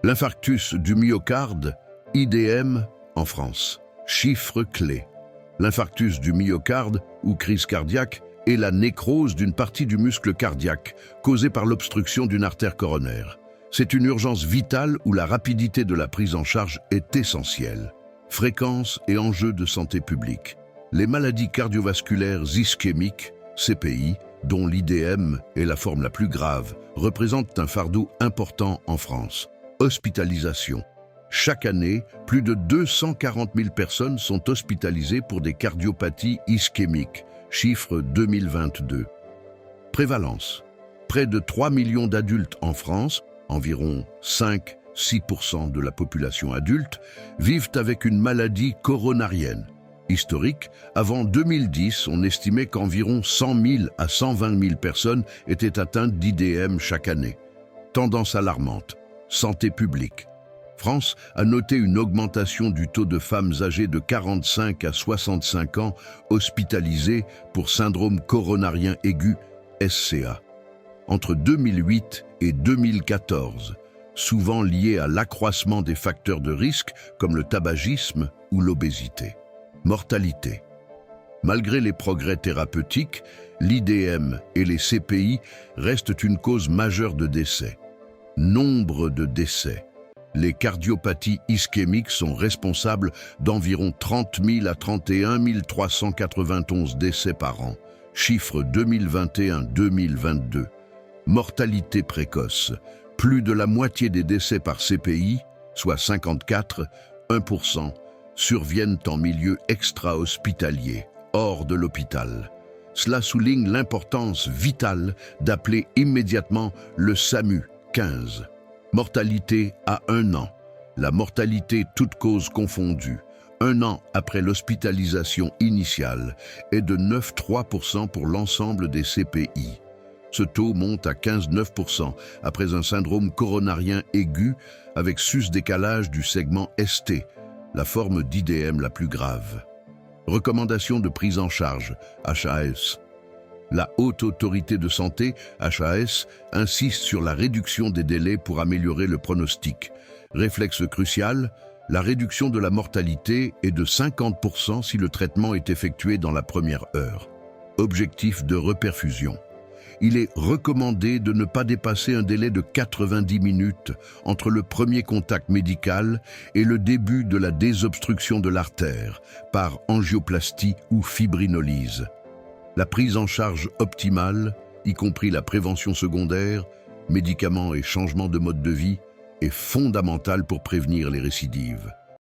L'infarctus du myocarde, IDM, en France. Chiffre clé. L'infarctus du myocarde, ou crise cardiaque, est la nécrose d'une partie du muscle cardiaque, causée par l'obstruction d'une artère coronaire. C'est une urgence vitale où la rapidité de la prise en charge est essentielle. Fréquence et enjeux de santé publique. Les maladies cardiovasculaires ischémiques, CPI, dont l'IDM est la forme la plus grave, représentent un fardeau important en France. Hospitalisation. Chaque année, plus de 240 000 personnes sont hospitalisées pour des cardiopathies ischémiques, chiffre 2022. Prévalence. Près de 3 millions d'adultes en France, environ 5-6% de la population adulte, vivent avec une maladie coronarienne. Historique, avant 2010, on estimait qu'environ 100 000 à 120 000 personnes étaient atteintes d'IDM chaque année. Tendance alarmante. Santé publique. France a noté une augmentation du taux de femmes âgées de 45 à 65 ans hospitalisées pour syndrome coronarien aigu, SCA. Entre 2008 et 2014, souvent lié à l'accroissement des facteurs de risque comme le tabagisme ou l'obésité. Mortalité. Malgré les progrès thérapeutiques, l'IDM et les CPI restent une cause majeure de décès. Nombre de décès. Les cardiopathies ischémiques sont responsables d'environ 30 000 à 31 391 décès par an, chiffre 2021-2022. Mortalité précoce. Plus de la moitié des décès par CPI, soit 54,1%, surviennent en milieu extra-hospitalier, hors de l'hôpital. Cela souligne l'importance vitale d'appeler immédiatement le SAMU 15. Mortalité à 1 an. La mortalité toute cause confondue, 1 an après l'hospitalisation initiale, est de 9,3% pour l'ensemble des CPI. Ce taux monte à 15,9% après un syndrome coronarien aigu avec sus-décalage du segment ST, la forme d'IDM la plus grave. Recommandation de prise en charge, HAS. La Haute Autorité de Santé, HAS, insiste sur la réduction des délais pour améliorer le pronostic. Réflexe crucial, la réduction de la mortalité est de 50% si le traitement est effectué dans la première heure. Objectif de reperfusion. Il est recommandé de ne pas dépasser un délai de 90 minutes entre le premier contact médical et le début de la désobstruction de l'artère par angioplastie ou fibrinolyse. La prise en charge optimale, y compris la prévention secondaire, médicaments et changements de mode de vie, est fondamentale pour prévenir les récidives.